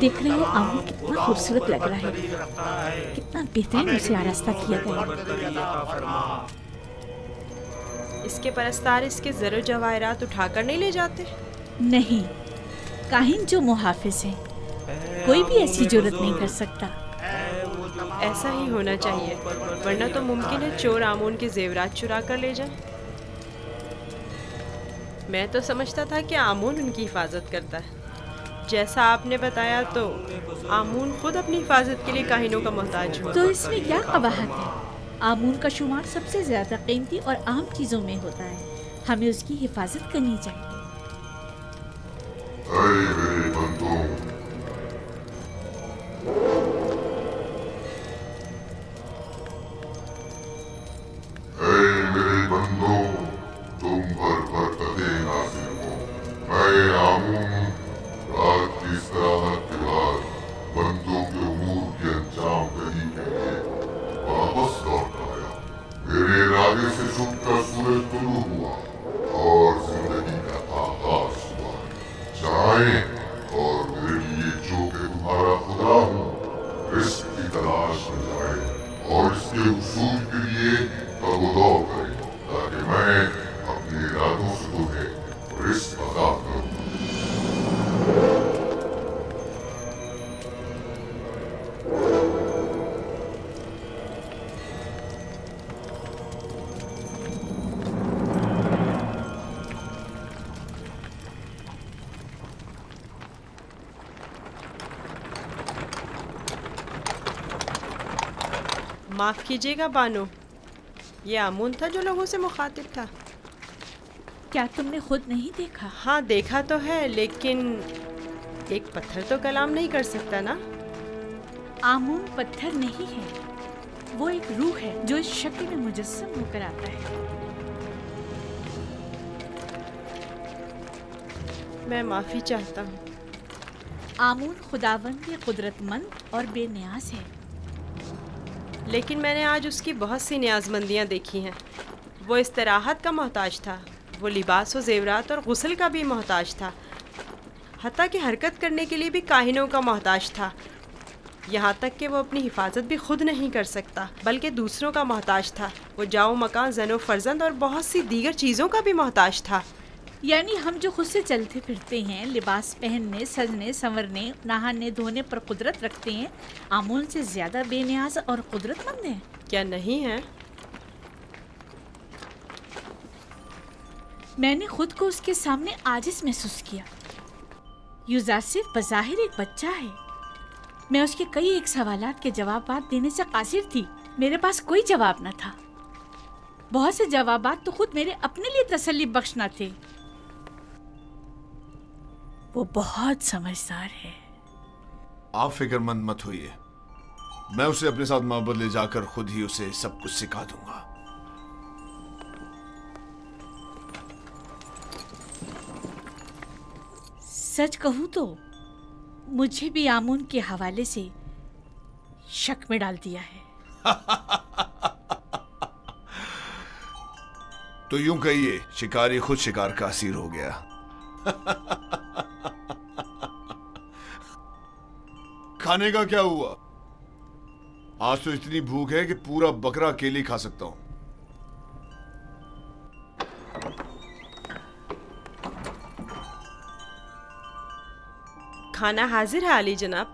देख रहे हो आमू कितना खूबसूरत लग रहा है, कितना बेहतरीन उसे आरास्ता किया गया। इसके परस्तार इसके ज़रो जवाहरात उठाकर नहीं ले जाते? नहीं, काहिन जो मुहाफिज हैं, कोई भी ऐसी जुर्रत नहीं कर सकता। ऐसा ही होना चाहिए, वरना तो मुमकिन है चोर आमून के जेवरात चुरा कर ले जाए। मैं तो समझता था कि आमून उनकी हिफाजत करता है। जैसा आपने बताया तो आमून खुद अपनी हिफाजत के लिए काहिनों का मोहताज हुआ। तो इसमें क्या कबाहत है? आमून का शुमार सबसे ज्यादा कीमती और आम चीजों में होता है, हमें उसकी हिफाजत करनी चाहिए। मेरे बंदों, मेरे बंदों, तुम पर बरकतें नाज़िल हो। मैं आमून रात की istirahat के बाद बंदों के उमूर की अंजाम दही के लिए वापस लौट आया। मेरे इरादे से छुपकर सूरज तुलू हुआ और जिंदगी का आगाज हुआ। जाएं और मेरे लिए जो कि तुम्हारा खुदा हूँ, रिस्क की तलाश में जाए और इसके उसूल के लिए तगदौड़ करें, ताकि मैं अपने इरादों से तुम्हें रिस्क अता करूँ। माफ़ कीजिएगा बानो, ये आमून था जो लोगों से मुखातिब था। क्या तुमने खुद नहीं देखा? हाँ देखा तो है, लेकिन एक पत्थर तो कलाम नहीं कर सकता ना। आमून पत्थर नहीं है, वो एक रूह है जो इस शक्ल में मुजस्सम होकर आता है। मैं माफ़ी चाहता हूँ। आमून खुदावंद कुदरतमंद और बेनियाज है। लेकिन मैंने आज उसकी बहुत सी न्याज़मंदियाँ देखी हैं। वो इस्तराहत का मोहताज था, वो लिबास व ज़ेवरात और गुस्ल का भी मोहताज था, हत्ता कि हरकत करने के लिए भी काहिनों का मोहताज था। यहाँ तक कि वो अपनी हिफाजत भी खुद नहीं कर सकता, बल्कि दूसरों का मोहताज था। वो जाओ मकान, ज़नो फर्जंद और बहुत सी दीगर चीज़ों का भी मोहताज था। यानी हम जो खुद से चलते फिरते हैं, लिबास पहनने, सजने, संवरने, नहाने धोने पर कुदरत रखते हैं, आमून से ज्यादा बेनियाज और कुदरतमंद हैं। क्या नहीं है? मैंने खुद को उसके सामने आजिज महसूस किया। यूजासिफ बज़ाहिर एक बच्चा है। मैं उसके कई एक सवालात के जवाब देने से कासिर थी। मेरे पास कोई जवाब न था। बहुत से जवाबात तो खुद मेरे अपने लिए तसल्ली बख्श न थे। वो बहुत समझदार है। आप फिक्रमंद मत होइए, मैं उसे अपने साथ माबद ले जाकर खुद ही उसे सब कुछ सिखा दूंगा। सच कहूं तो मुझे भी आमून के हवाले से शक में डाल दिया है। तो यूं कहिए, शिकारी खुद शिकार का असीर हो गया। खाने का क्या हुआ? आज तो इतनी भूख है कि पूरा बकरा अकेले खा सकता हूं। खाना हाजिर है आली जनाब।